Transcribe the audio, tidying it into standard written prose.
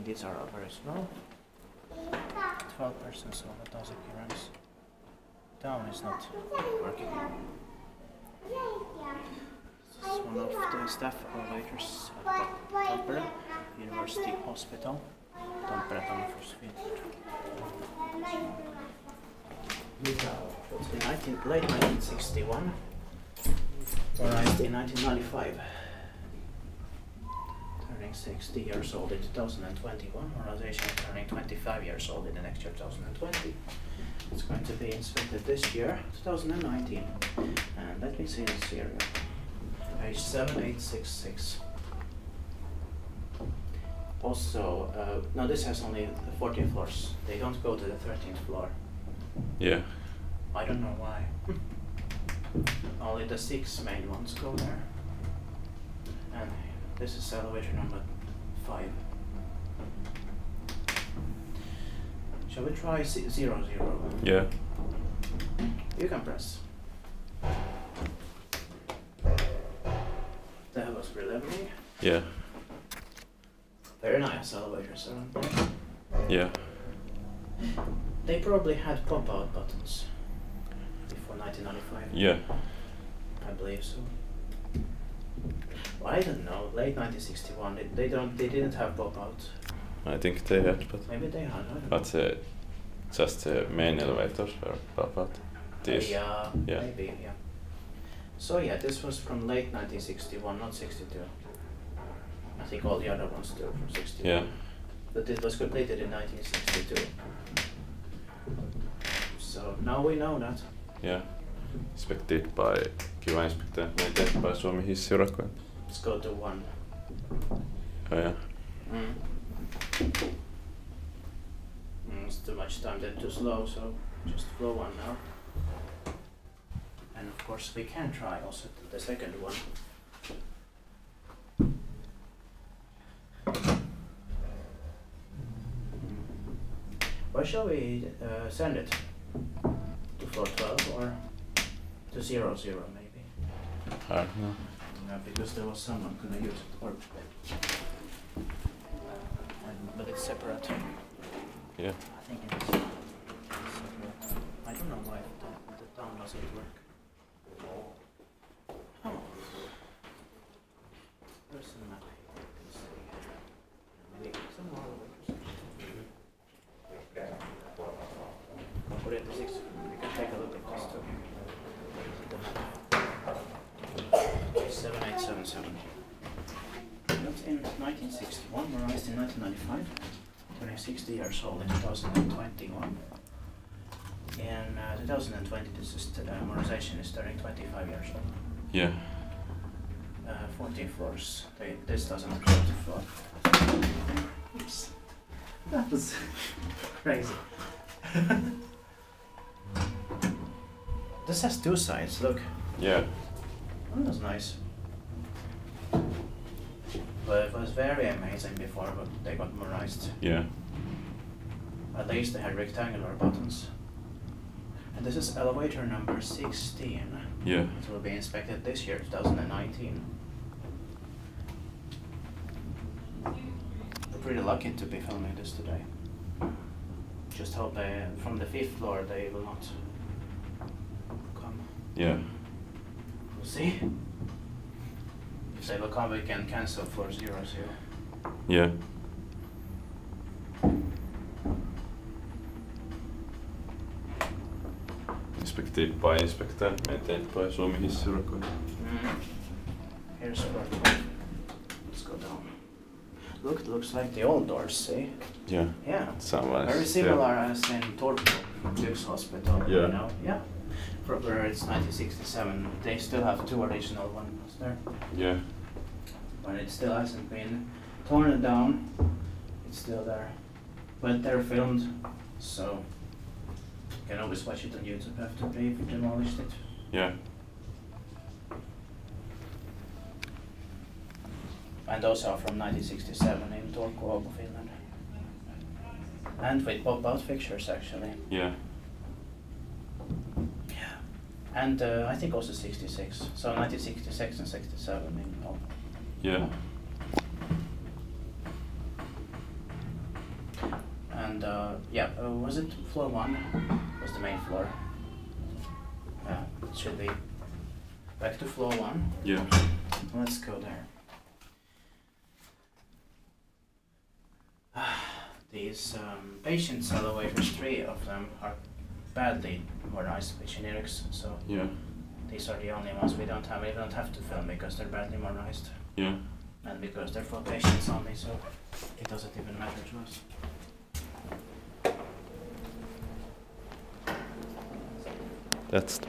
think these are all very slow. 12% so that does appearance. Down is not working. This is one of the staff elevators at the Tampere University Hospital. Tampere, Finland. It's in late 1961, arrived in 1995. Turning 60 years old in 2021, organization turning 25 years old in the next year, 2020. It's going to be inspected this year, 2019. And let me see the serial. Page 7866. Also, now this has only 14 floors. They don't go to the 13th floor. Yeah. I don't know why. Only the 6 main ones go there. And this is elevator number 5. Shall we try 0, 0? Yeah. You can press. That was relevering. Yeah. Very nice elevators around there. Yeah. They probably had pop-out buttons before 1995. Yeah. I believe so. Well, I don't know. Late 1961. They didn't have pop-out. I think they had, but Maybe they had. I don't but know. just the main elevators were pop-out. This. Yeah, Yeah. maybe. Yeah. So yeah, this was from late 1961, not 62. I think all the other ones too from 61. Yeah. But it was completed in 1962. So now we know that. Yeah. Inspected by Kiva inspector, maintained by Suomi hissiurakointi. Let's go to 1. Oh yeah. It's too much time, they're too slow, so just flow 1 now. And of course we can try also the second one. Where shall we send it? To floor 12 or to 0, 0 maybe? I don't know. Yeah, because there was someone gonna use it, or but it's separate. Yeah. I think it's separate. I don't know why the town doesn't work. Oh. There's a map here, you can see. Maybe some more elevators. Put it to 6. We can take a look at this too. The map. 7877. Built in 1961, modernized in 1995. Turning 60 years old in 2021. In 2020, modernization is turning 25 years old. Yeah. 14 floors. This doesn't go to floor. Oops. That was crazy. This has 2 sides, look. Yeah. Oh, that's nice. But it was very amazing before they got modernized. Yeah. At least they had rectangular buttons. And this is elevator number 16. Yeah. It will be inspected this year, 2019. We're pretty lucky to be filming this today. Just hope from the 5th floor they will not come. Yeah. We'll see. If they will come, we can cancel floor 0, 0. Yeah. Inspected by inspector, maintained by Suomi hissiurakointi. Here's floor 12. Let's go down. Look, it looks like the old doors, see? Yeah. Yeah. Someone. Very similar as in Turku, Duke's Hospital, Yeah. you know? Yeah. Where it's 1967, they still have 2 original ones there. Yeah. But it still hasn't been torn down, it's still there. But they're filmed, so you can always watch it on YouTube after they've demolished it. Yeah. And those are from 1967 in Turku, Finland. And with pop-out fixtures actually. Yeah. Yeah. And I think also 66. So 1966 and 67 in all. Yeah. was it floor 1? Was the main floor. It should be back to floor 1. Yeah. Let's go there. These patient cell elevators, 3 of them are badly modernized with generics, so Yeah. these are the only ones we don't have to film because they're badly modernized. Yeah. And because they're for patients only, so it doesn't even matter to us. That's the